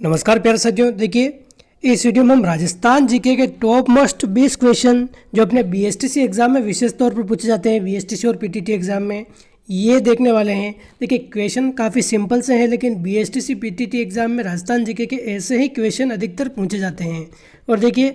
नमस्कार प्यारे साथियों। देखिए, इस वीडियो में हम राजस्थान जीके के टॉप मोस्ट 20 क्वेश्चन जो अपने बीएसटीसी एग्जाम में विशेष तौर पर पूछे जाते हैं, बीएसटीसी और पीटीटी एग्जाम में, ये देखने वाले हैं। देखिए, क्वेश्चन काफ़ी सिंपल से हैं, लेकिन बीएसटीसी पीटीटी एग्जाम में राजस्थान जीके के ऐसे ही क्वेश्चन अधिकतर पूछे जाते हैं। और देखिए,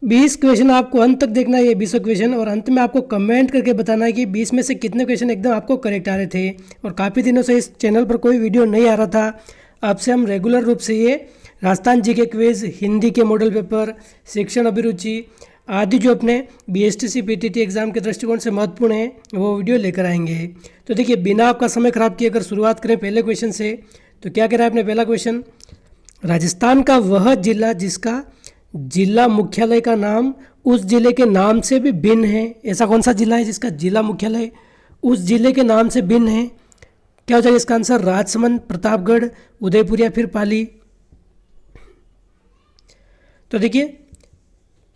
20 क्वेश्चन आपको अंत तक देखना है, ये 20 क्वेश्चन, और अंत में आपको कमेंट करके बताना है कि 20 में से कितने क्वेश्चन एकदम आपको करेक्ट आ रहे थे। और काफ़ी दिनों से इस चैनल पर कोई वीडियो नहीं आ रहा था, अब से हम रेगुलर रूप से ये राजस्थान जीके क्विज, हिंदी के मॉडल पेपर, शिक्षण अभिरुचि आदि जो अपने बीएसटीसी पीटीटी एग्जाम के दृष्टिकोण से महत्वपूर्ण है, वो वीडियो लेकर आएंगे। तो देखिए, बिना आपका समय खराब किए अगर शुरुआत करें पहले क्वेश्चन से, तो क्या कह रहा है अपने पहला क्वेश्चन, राजस्थान का वह जिला जिसका जिला मुख्यालय का नाम उस जिले के नाम से भी भिन्न है, ऐसा कौन सा जिला है जिसका जिला मुख्यालय उस जिले के नाम से भिन्न है? क्या हो जाएगा इसका आंसर? राजसमंद, प्रतापगढ़, उदयपुर या फिर पाली। तो देखिए,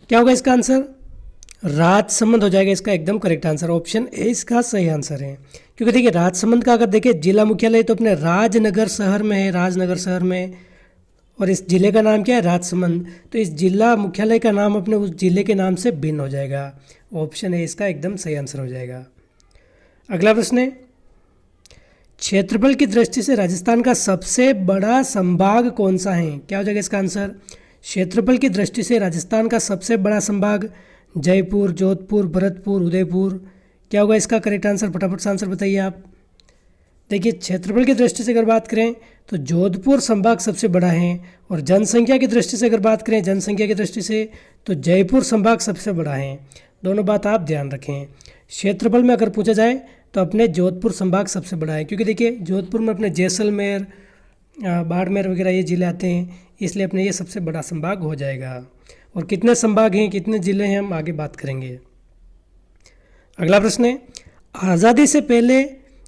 क्या होगा इसका आंसर? राजसमंद हो जाएगा इसका एकदम करेक्ट आंसर। ऑप्शन ए इसका सही आंसर है, क्योंकि देखिए राजसमंद का अगर देखिए जिला मुख्यालय तो अपने राजनगर शहर में है, राजनगर शहर में, और इस जिले का नाम क्या है? राजसमंद। तो इस जिला मुख्यालय का नाम अपने उस जिले के नाम से भिन्न हो जाएगा। ऑप्शन ए इसका एकदम सही आंसर हो जाएगा। अगला प्रश्न है, क्षेत्रफल की दृष्टि से राजस्थान का सबसे बड़ा संभाग कौन सा है? क्या हो जाएगा इसका आंसर? क्षेत्रफल की दृष्टि से राजस्थान का सबसे बड़ा संभाग जयपुर, जोधपुर, भरतपुर, उदयपुर। क्या होगा इसका करेक्ट आंसर? फटाफट से आंसर बताइए आप। देखिए, क्षेत्रफल की दृष्टि से अगर बात करें तो जोधपुर संभाग सबसे बड़ा है, और जनसंख्या की दृष्टि से अगर बात करें, जनसंख्या की दृष्टि से, तो जयपुर संभाग सबसे बड़ा है। दोनों बात आप ध्यान रखें। क्षेत्रफल में अगर पूछा जाए तो अपने जोधपुर संभाग सबसे बड़ा है, क्योंकि देखिए जोधपुर में अपने जैसलमेर, बाड़मेर वगैरह ये ज़िले आते हैं, इसलिए अपने ये सबसे बड़ा संभाग हो जाएगा। और कितने संभाग हैं, कितने ज़िले हैं, हम आगे बात करेंगे। अगला प्रश्न है, आज़ादी से पहले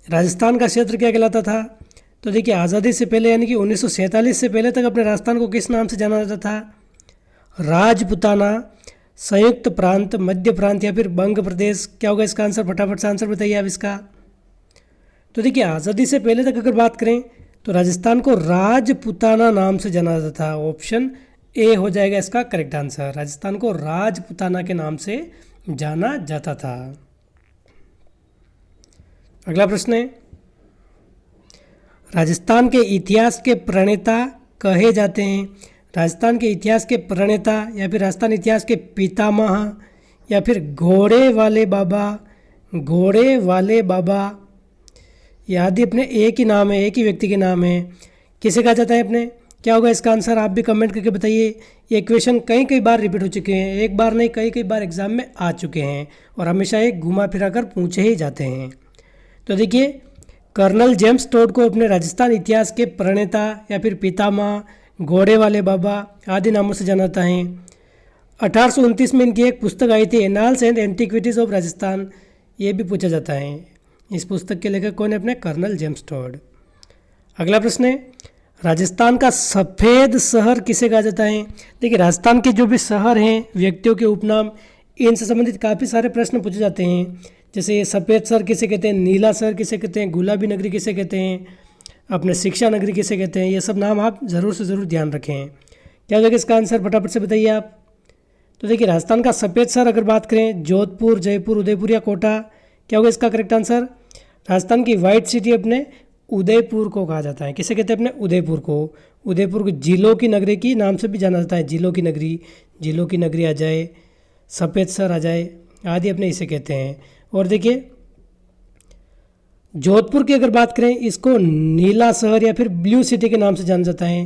राजस्थान का क्षेत्र क्या कहलाता था? तो देखिए, आज़ादी से पहले यानी कि 1947 से पहले तक अपने राजस्थान को किस नाम से जाना जाता था? राजपुताना, संयुक्त प्रांत, मध्य प्रांत या फिर बंग प्रदेश। क्या होगा इसका आंसर? फटाफट से आंसर बताइए आप इसका। तो देखिए, आज़ादी से पहले तक अगर बात करें तो राजस्थान को राजपुताना नाम से जाना जाता था। ऑप्शन ए हो जाएगा इसका करेक्ट आंसर। राजस्थान को राजपुताना के नाम से जाना जाता था। अगला प्रश्न है, राजस्थान के इतिहास के प्रणेता कहे जाते हैं? राजस्थान के इतिहास के प्रणेता या फिर राजस्थान इतिहास के पितामह या फिर घोड़े वाले बाबा, घोड़े वाले बाबा, आदि अपने एक ही नाम है, एक ही व्यक्ति के नाम है, किसे कहा जाता है अपने? क्या होगा इसका आंसर? आप भी कमेंट करके बताइए। ये क्वेश्चन कई कई बार रिपीट हो चुके हैं, एक बार नहीं कई कई बार एग्जाम में आ चुके हैं, और हमेशा एक घुमा फिरा कर पूछे ही जाते हैं। तो देखिए, कर्नल जेम्स टोड को अपने राजस्थान इतिहास के प्रणेता या फिर पितामह, घोड़े वाले बाबा आदि नामों से जाना जाता है। 1829 में इनकी एक पुस्तक आई थी, annals and antiquities of Rajasthan, ये भी पूछा जाता है। इस पुस्तक के लेखक कौन है? अपने कर्नल जेम्स टोड। अगला प्रश्न है, राजस्थान का सफ़ेद शहर किसे कहा जाता है? देखिए, राजस्थान के जो भी शहर हैं, व्यक्तियों के उपनाम, इनसे संबंधित काफ़ी सारे प्रश्न पूछे जाते हैं। जैसे सफ़ेद शहर किसे कहते हैं, नीला शहर किसे कहते हैं, गुलाबी नगरी किसे कहते हैं, अपने शिक्षा नगरी किसे कहते हैं, ये सब नाम आप ज़रूर से ज़रूर ध्यान रखें। क्या होगा इसका आंसर? फटाफट से बताइए आप। तो देखिए, राजस्थान का सफ़ेद शहर अगर बात करें, जोधपुर, जयपुर, उदयपुर या कोटा। क्या होगा इसका करेक्ट आंसर? राजस्थान की वाइट सिटी अपने उदयपुर को कहा जाता है। किसे कहते हैं? अपने उदयपुर को। उदयपुर को जिलों की नगरी की नाम से भी जाना जाता है, जिलों की नगरी, जिलों की नगरी आ जाए, सफ़ेद शहर आ जाए, आदि अपने इसे कहते हैं। और देखिए, जोधपुर की अगर बात करें, इसको नीला शहर या फिर ब्लू सिटी के नाम से जाना जाता है।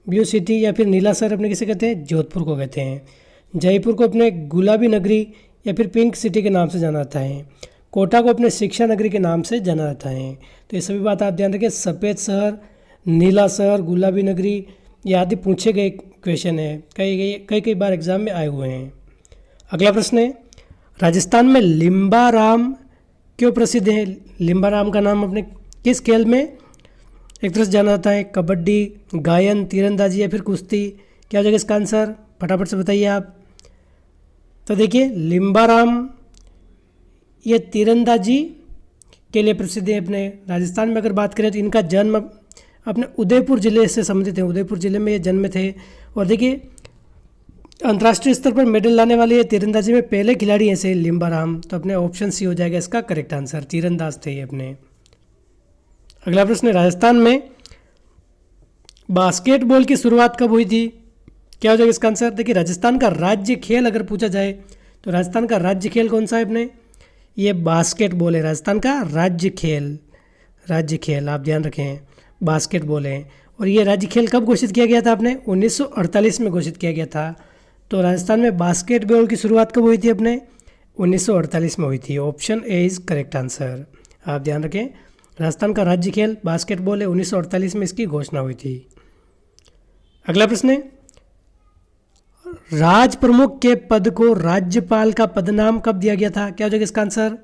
ब्लू सिटी या फिर नीला शहर अपने किसे कहते हैं? जोधपुर को कहते हैं। जयपुर को अपने गुलाबी नगरी या फिर पिंक सिटी के नाम से जाना जाता है। कोटा को अपने शिक्षा नगरी के नाम से जाना जाता है। तो ये सभी बात आप ध्यान रखें। सफ़ेद शहर, नीला शहर, गुलाबी नगरी, ये आदि पूछे गए क्वेश्चन है, कई बार एग्जाम में आए हुए हैं। अगला प्रश्न है, राजस्थान में लिम्बाराम क्यों प्रसिद्ध है? लिम्बाराम का नाम अपने किस खेल में एक तरह से जाना जाता है? कबड्डी, गायन, तीरंदाजी या फिर कुश्ती। क्या हो जाएगा इसका आंसर? फटाफट से बताइए आप। तो देखिए, लिम्बाराम ये तीरंदाजी के लिए प्रसिद्ध है। अपने राजस्थान में अगर बात करें तो इनका जन्म अपने उदयपुर ज़िले से संबंधित हैं, उदयपुर ज़िले में ये जन्मे थे। और देखिए अंतर्राष्ट्रीय स्तर पर मेडल लाने वाले ये तीरंदाजी में पहले खिलाड़ी हैं से लिम्बाराम, तो अपने ऑप्शन सी हो जाएगा इसका करेक्ट आंसर, तीरंदाज थे ये अपने। अगला प्रश्न, राजस्थान में बास्केटबॉल की शुरुआत कब हुई थी? क्या हो जाएगा इसका आंसर? देखिए राजस्थान का राज्य खेल अगर पूछा जाए तो राजस्थान का राज्य खेल कौन सा है अपने? ये बास्केटबॉल है, राजस्थान का राज्य खेल, राज्य खेल आप ध्यान रखें बास्केटबॉल है। और ये राज्य खेल कब घोषित किया गया था आपने? 1948 में घोषित किया गया था। तो राजस्थान में बास्केटबॉल की शुरुआत कब हुई थी अपने? 1948 में हुई थी। Option A is correct answer, आप ध्यान रखें राजस्थान का राज्य खेल बास्केटबॉल है, 1948 में इसकी घोषणा हुई थी। अगला प्रश्न है, राज प्रमुख के पद को राज्यपाल का पदनाम कब दिया गया था? क्या हो जाएगा इसका आंसर?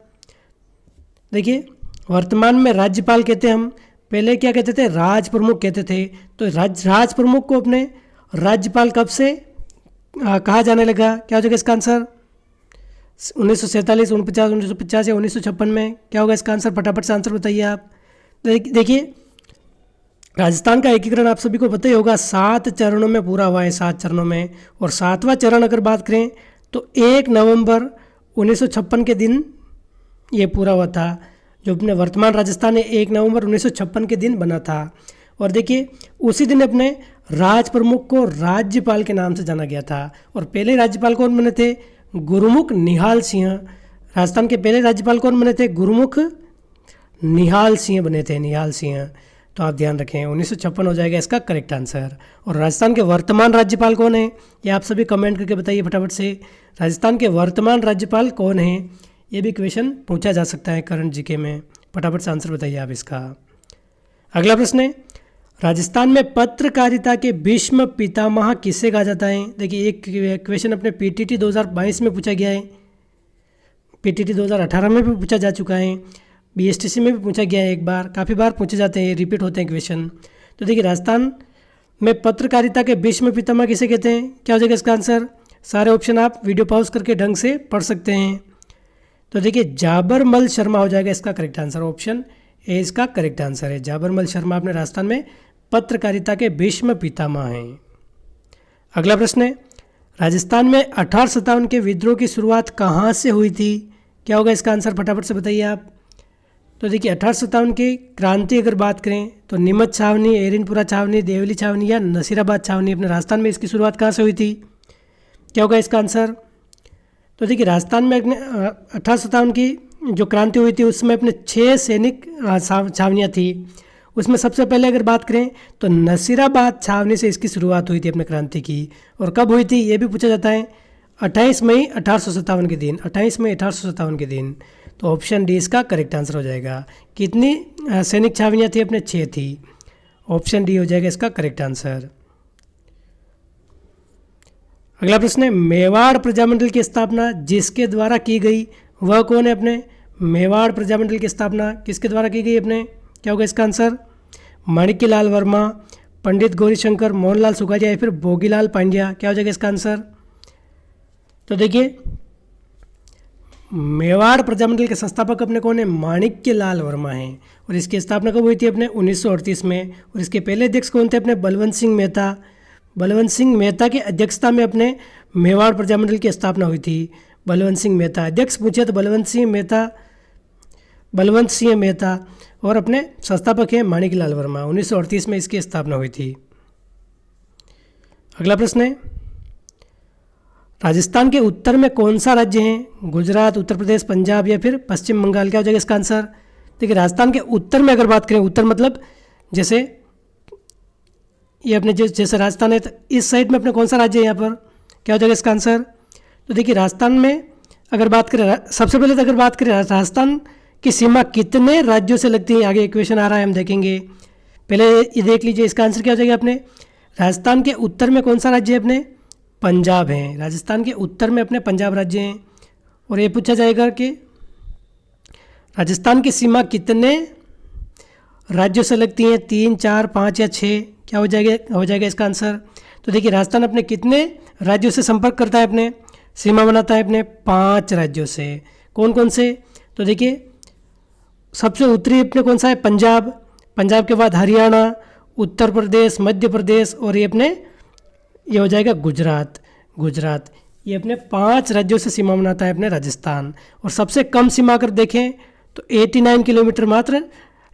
देखिए वर्तमान में राज्यपाल कहते हैं हम, पहले क्या कहते थे? राज प्रमुख कहते थे। तो राज प्रमुख को अपने राज्यपाल कब से कहा जाने लगा? क्या हो जाएगा इसका आंसर? 1947, 49, 1950 या 1956 में? क्या होगा इसका आंसर? फटाफट से आंसर बताइए आप। देखिए राजस्थान का एकीकरण आप सभी को पता ही होगा 7 चरणों में पूरा हुआ है, 7 चरणों में। और 7वां चरण अगर बात करें तो 1 नवंबर 1956 के दिन ये पूरा हुआ था। जो अपने वर्तमान राजस्थान है 1 नवंबर 1956 के दिन बना था। और देखिए उसी दिन अपने राज प्रमुख को राज्यपाल के नाम से जाना गया था। और पहले राज्यपाल कौन बने थे? गुरुमुख निहाल सिंह। राजस्थान के पहले राज्यपाल कौन बने थे? गुरुमुख निहाल सिंह बने थे, निहाल सिंह। तो आप ध्यान रखें 1956 हो जाएगा इसका करेक्ट आंसर। और राजस्थान के वर्तमान राज्यपाल कौन है? ये आप सभी कमेंट करके बताइए फटाफट से। राजस्थान के वर्तमान राज्यपाल कौन है? ये भी क्वेश्चन पूछा जा सकता है करंट जीके में, फटाफट से आंसर बताइए आप इसका। अगला प्रश्न है, राजस्थान में पत्रकारिता के भीष्म पितामह किसे कहा जाता है? देखिए एक क्वेश्चन अपने पीटीटी 2022 में पूछा गया है, पीटीटी 2018 में भी पूछा जा चुका है, बीएसटीसी में भी पूछा गया है एक बार, काफ़ी बार पूछे जाते हैं, रिपीट होते हैं क्वेश्चन। तो देखिए राजस्थान में पत्रकारिता के भीष्म पितामह किसे कहते हैं? क्या हो जाएगा इसका आंसर? सारे ऑप्शन आप वीडियो पॉज करके ढंग से पढ़ सकते हैं। तो देखिए जाबरमल शर्मा हो जाएगा इसका करेक्ट आंसर, ऑप्शन ए इसका करेक्ट आंसर है। जाबरमल शर्मा अपने राजस्थान में पत्रकारिता के भीष्म पितामह हैं। अगला प्रश्न है, राजस्थान में 1857 के विद्रोह की शुरुआत कहाँ से हुई थी? क्या होगा इसका आंसर? फटाफट से बताइए आप। तो देखिए 1857 की क्रांति अगर बात करें तो नीमच छावनी, एरिनपुरा छावनी, देवली छावनी या नसीराबाद छावनी, अपने राजस्थान में इसकी शुरुआत कहाँ से हुई थी? क्या होगा इसका आंसर? तो देखिए राजस्थान में 1857 की जो क्रांति हुई थी उसमें अपने 6 सैनिक छावनियाँ थी। उसमें सबसे पहले अगर बात करें तो नसीराबाद छावनी से इसकी शुरुआत हुई थी अपने क्रांति की। और कब हुई थी ये भी पूछा जाता है, 28 मई 1857 के दिन, 28 मई 1857 के दिन। तो ऑप्शन डी इसका करेक्ट आंसर हो जाएगा। कितनी सैनिक छावनियाँ थी? अपने 6 थी। ऑप्शन डी हो जाएगा इसका करेक्ट आंसर। अगला प्रश्न है, मेवाड़ प्रजामंडल की स्थापना जिसके द्वारा की गई वह कौन है? अपने मेवाड़ प्रजामंडल की स्थापना किसके द्वारा की गई अपने? क्या होगा इसका आंसर? माणिक्यलाल वर्मा, पंडित गौरीशंकर, मोहनलाल सुखाड़िया या फिर भोगीलाल पांड्या? क्या हो जाएगा इसका आंसर? तो देखिए मेवाड़ प्रजामंडल के संस्थापक अपने कौन है? माणिक्यलाल वर्मा हैं। और इसकी स्थापना कब हुई थी? अपने 1938 में। और इसके पहले अध्यक्ष कौन थे? अपने बलवंत सिंह मेहता। बलवंत सिंह मेहता की अध्यक्षता में अपने मेवाड़ प्रजामंडल की स्थापना हुई थी। बलवंत सिंह मेहता अध्यक्ष पूछे तो बलवंत सिंह मेहता और अपने संस्थापक हैं माणिक्यलाल वर्मा। 1938 में इसकी स्थापना हुई थी। अगला प्रश्न है, राजस्थान के उत्तर में कौन सा राज्य है? गुजरात, उत्तर प्रदेश, पंजाब या फिर पश्चिम बंगाल? क्या हो जाएगा इसका आंसर? देखिए राजस्थान के उत्तर में अगर बात करें, उत्तर मतलब जैसे ये अपने जैसे राजस्थान है तो इस साइड में अपने कौन सा राज्य है यहाँ पर? क्या हो जाएगा इसका आंसर? तो देखिए राजस्थान में अगर बात करें, सबसे पहले तो अगर बात करें राजस्थान की सीमा कितने राज्यों से लगती है, आगे इक्वेशन आ रहा है हम देखेंगे। पहले ये देख लीजिए इसका आंसर क्या हो जाएगा अपने? राजस्थान के उत्तर में कौन सा राज्य है अपने? पंजाब है। राजस्थान के उत्तर में अपने पंजाब राज्य हैं। और ये पूछा जाएगा कि राजस्थान की सीमा कितने राज्यों से लगती हैं? 3, 4, 5 या 6? क्या हो जाएगा इसका आंसर? तो देखिए राजस्थान अपने कितने राज्यों से संपर्क करता है, अपने सीमा बनाता है अपने 5 राज्यों से। कौन कौन से? तो देखिए सबसे उत्तरी अपने कौन सा है? पंजाब। पंजाब के बाद हरियाणा, उत्तर प्रदेश, मध्य प्रदेश और ये अपने ये हो जाएगा गुजरात। गुजरात ये अपने 5 राज्यों से सीमा बनाता है अपने राजस्थान। और सबसे कम सीमा अगर देखें तो 89 किलोमीटर मात्र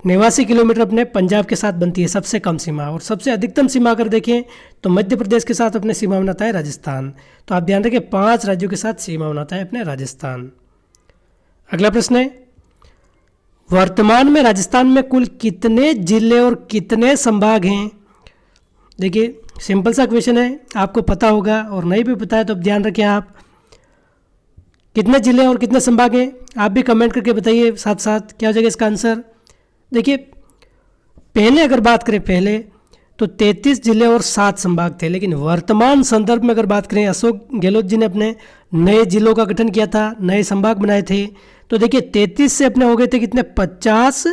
89 किलोमीटर अपने पंजाब के साथ बनती है सबसे कम सीमा। और सबसे अधिकतम सीमा अगर देखें तो मध्य प्रदेश के साथ अपने सीमा बनाता है राजस्थान। तो आप ध्यान रखें 5 राज्यों के साथ सीमा बनाता है अपने राजस्थान। अगला प्रश्न है, वर्तमान में राजस्थान में कुल कितने जिले और कितने संभाग हैं? देखिए सिंपल सा क्वेश्चन है, आपको पता होगा और नहीं भी पता है तो ध्यान रखें आप। कितने जिले और कितने संभाग हैं आप भी कमेंट करके बताइए साथ साथ क्या हो जाएगा इसका आंसर। देखिए पहले अगर बात करें पहले तो 33 जिले और 7 संभाग थे, लेकिन वर्तमान संदर्भ में अगर बात करें अशोक गहलोत जी ने अपने नए जिलों का गठन किया था, नए संभाग बनाए थे। तो देखिए 33 से अपने हो गए थे कितने 50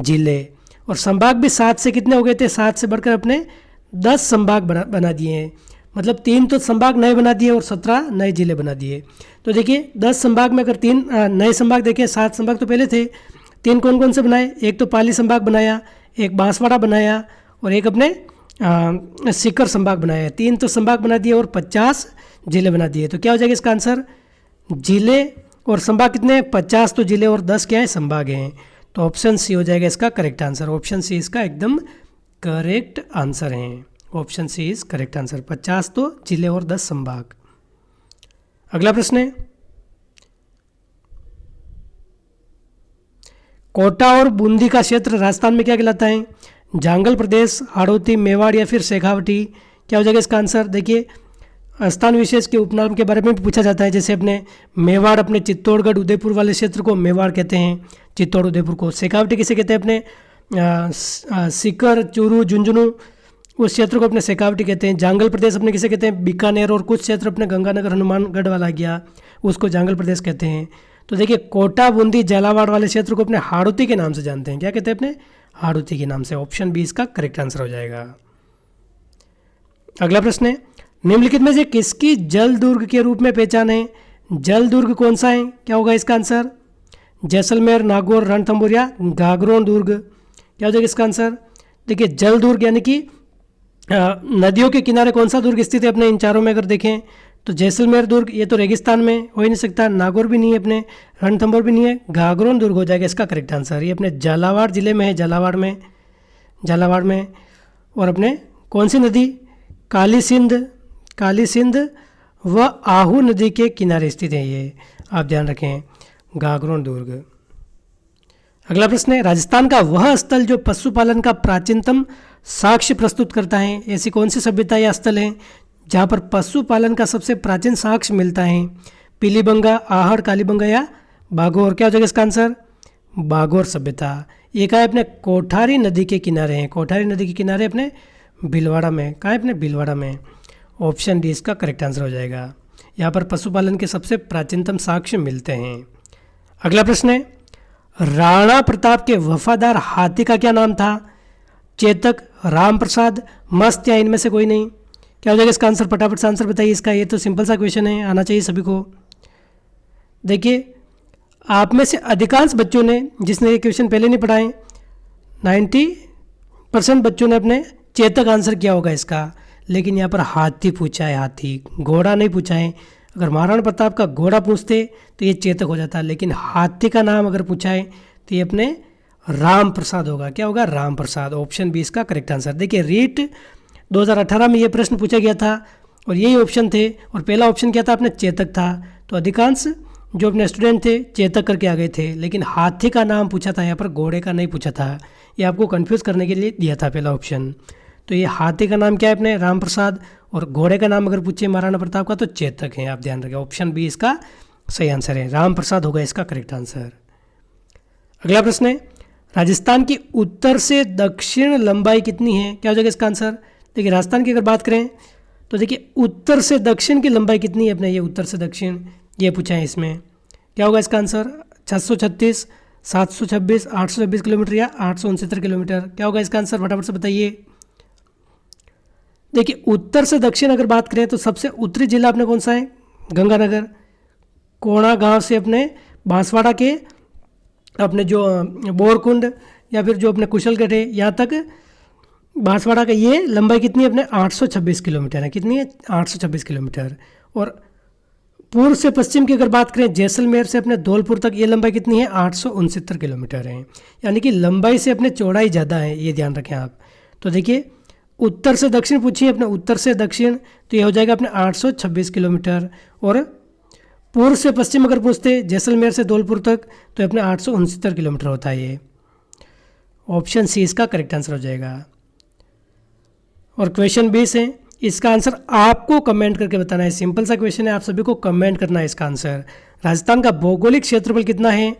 जिले और संभाग भी 7 से कितने हो गए थे 7 से बढ़कर अपने 10 संभाग बना दिए हैं। मतलब 3 तो संभाग नए बना दिए और 17 नए जिले बना दिए। तो देखिए 10 संभाग में अगर 3 नए संभाग देखें, 7 संभाग तो पहले थे, 3 कौन कौन से बनाए? एक तो पाली संभाग बनाया, एक बांसवाड़ा बनाया और एक अपने सीकर संभाग बनाया। 3 तो संभाग बना दिए और 50 जिले बना दिए। तो क्या हो जाएगा इसका आंसर? जिले और संभाग कितने? 50 तो जिले और 10 क्या है संभाग हैं। तो ऑप्शन सी हो जाएगा इसका करेक्ट आंसर। ऑप्शन सी इसका एकदम करेक्ट आंसर है। Option C is correct answer. 50 तो जिले और 10 संभाग। अगला प्रश्न है, कोटा और बूंदी का क्षेत्र राजस्थान में क्या कहलाता है? जांगल प्रदेश, हाड़ौती, मेवाड़ या फिर शेखावटी? क्या हो जाएगा इसका आंसर? देखिए स्थान विशेष के उपनाम के बारे में भी पूछा जाता है। जैसे अपने मेवाड़ अपने चित्तौड़गढ़ उदयपुर वाले क्षेत्र को मेवाड़ कहते हैं, चित्तौड़ उदयपुर को। शेखावटी किसे कहते हैं? अपने सीकर, चूरू, झुंझुनू उस क्षेत्र को अपने शेखावटी कहते हैं। जांगल प्रदेश अपने किसे कहते हैं? बीकानेर और कुछ क्षेत्र अपने गंगानगर हनुमानगढ़ वाला गया उसको जांगल प्रदेश कहते हैं। तो देखिए कोटा, बूंदी, झालावाड़ वाले क्षेत्र को अपने हाड़ौती के नाम से जानते हैं। क्या कहते हैं? अपने हाड़ौती के नाम से। ऑप्शन बी इसका करेक्ट आंसर हो जाएगा। अगला प्रश्न है, निम्नलिखित में से किसकी जल दुर्ग के रूप में पहचान है? जल दुर्ग कौन सा है? क्या होगा इसका आंसर? जैसलमेर, नागौर, रणथंभौर या गागरोन दुर्ग? क्या हो जाएगा इसका आंसर? देखिए जल दुर्ग यानी कि नदियों के किनारे कौन सा दुर्ग स्थित है अपने इन चारों में अगर देखें तो जैसलमेर दुर्ग ये तो रेगिस्तान में हो ही नहीं सकता, नागौर भी नहीं है अपने, रणथंभौर भी नहीं है, गागरोन दुर्ग हो जाएगा इसका करेक्ट आंसर। ये अपने झालावाड़ जिले में है, झालावाड़ में। और अपने कौन सी नदी? काली सिंध व आहू नदी के किनारे स्थित है ये, आप ध्यान रखें, गागरोन दुर्ग। अगला प्रश्न है, राजस्थान का वह स्थल जो पशुपालन का प्राचीनतम साक्ष्य प्रस्तुत करता है? ऐसी कौन सी सभ्यता या स्थल है जहाँ पर पशुपालन का सबसे प्राचीन साक्ष्य मिलता है? पीलीबंगा, आहड़, कालीबंगा या बागोर? क्या हो जाएगा इसका आंसर? बागोर सभ्यता। ये कहाँ है? अपने कोठारी नदी के किनारे हैं। कोठारी नदी के किनारे अपने भीलवाड़ा में। कहाँ है? अपने भीलवाड़ा में। ऑप्शन डी इसका करेक्ट आंसर हो जाएगा। यहाँ पर पशुपालन के सबसे प्राचीनतम साक्ष्य मिलते हैं। अगला प्रश्न है, राणा प्रताप के वफादार हाथी का क्या नाम था? चेतक, राम प्रसाद, मस्त या इनमें से कोई नहीं? क्या हो जाएगा इसका आंसर? फटाफट से आंसर बताइए इसका। ये तो सिंपल सा क्वेश्चन है, आना चाहिए सभी को। देखिए आप में से अधिकांश बच्चों ने, जिसने ये क्वेश्चन पहले नहीं पढ़ाए, 90% बच्चों ने अपने चेतक आंसर किया होगा इसका। लेकिन यहाँ पर हाथी पूछा है, हाथी, घोड़ा नहीं पूछा है। अगर महाराणा प्रताप का घोड़ा पूछते तो ये चेतक हो जाता, लेकिन हाथी का नाम अगर पूछा है तो ये अपने राम प्रसाद होगा। क्या होगा? राम प्रसाद। ऑप्शन बी इसका करेक्ट आंसर। देखिए रीट 2018 में ये प्रश्न पूछा गया था और यही ऑप्शन थे, और पहला ऑप्शन क्या था? अपने चेतक था। तो अधिकांश जो अपने स्टूडेंट थे चेतक करके आ गए थे, लेकिन हाथी का नाम पूछा था, यहाँ पर घोड़े का नहीं पूछा था। ये आपको कंफ्यूज करने के लिए दिया था पहला ऑप्शन। तो ये हाथी का नाम क्या है? अपने राम प्रसाद। और घोड़े का नाम अगर पूछे महाराणा प्रताप का तो चेतक है, आप ध्यान रखें। ऑप्शन बी इसका सही आंसर है, राम प्रसाद होगा इसका करेक्ट आंसर। अगला प्रश्न है, राजस्थान की उत्तर से दक्षिण लंबाई कितनी है? क्या हो जाएगा इसका आंसर? देखिए राजस्थान की अगर बात करें तो देखिए उत्तर से दक्षिण की लंबाई कितनी है अपने, ये उत्तर से दक्षिण ये पूछा है इसमें। क्या होगा इसका आंसर? 636, 726, 826 किलोमीटर या 869 किलोमीटर? क्या होगा इसका आंसर? फटाफट से बताइए। देखिए उत्तर से दक्षिण अगर बात करें तो सबसे उत्तरी जिला अपने कौन सा है? गंगानगर। कोणा गांव से अपने बांसवाड़ा के अपने जो बोरकुंड या फिर जो अपने कुशलगढ़ है यहाँ तक बांसवाड़ा का ये लंबाई कितनी है अपने 826 किलोमीटर है। कितनी है? 826 किलोमीटर। और पूर्व से पश्चिम की अगर बात करें जैसलमेर से अपने धौलपुर तक, ये लंबाई कितनी है? 869 किलोमीटर है। यानी कि लंबाई से अपने चौड़ाई ज़्यादा है, ये ध्यान रखें आप। तो देखिए उत्तर से दक्षिण पूछिए अपने, उत्तर से दक्षिण तो ये हो जाएगा अपने 826 किलोमीटर। और पूर्व से पश्चिम अगर पूछते जैसलमेर से धौलपुर तक तो अपने 869 किलोमीटर होता है ये। ऑप्शन सी इसका करेक्ट आंसर हो जाएगा। और क्वेश्चन 20 है, इसका आंसर आपको कमेंट करके बताना है। सिंपल सा क्वेश्चन है, आप सभी को कमेंट करना है इसका आंसर। राजस्थान का भौगोलिक क्षेत्रफल कितना है?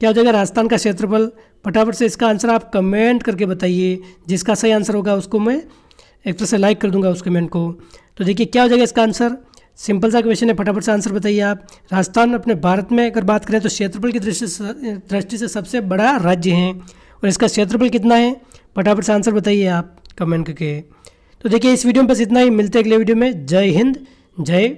क्या हो जाएगा राजस्थान का क्षेत्रफल? फटाफट से इसका आंसर आप कमेंट करके बताइए। जिसका सही आंसर होगा उसको मैं एक तरह से लाइक कर दूंगा उस कमेंट को। तो देखिए क्या हो जाएगा इसका आंसर। सिंपल सा क्वेश्चन है, फटाफट से आंसर बताइए आप। राजस्थान अपने भारत में अगर बात करें तो क्षेत्रफल की दृष्टि से सबसे बड़ा राज्य है। और इसका क्षेत्रफल कितना है? फटाफट से आंसर बताइए आप कमेंट करके। तो देखिए इस वीडियो में बस इतना ही। मिलते हैं अगले वीडियो में। जय हिंद, जय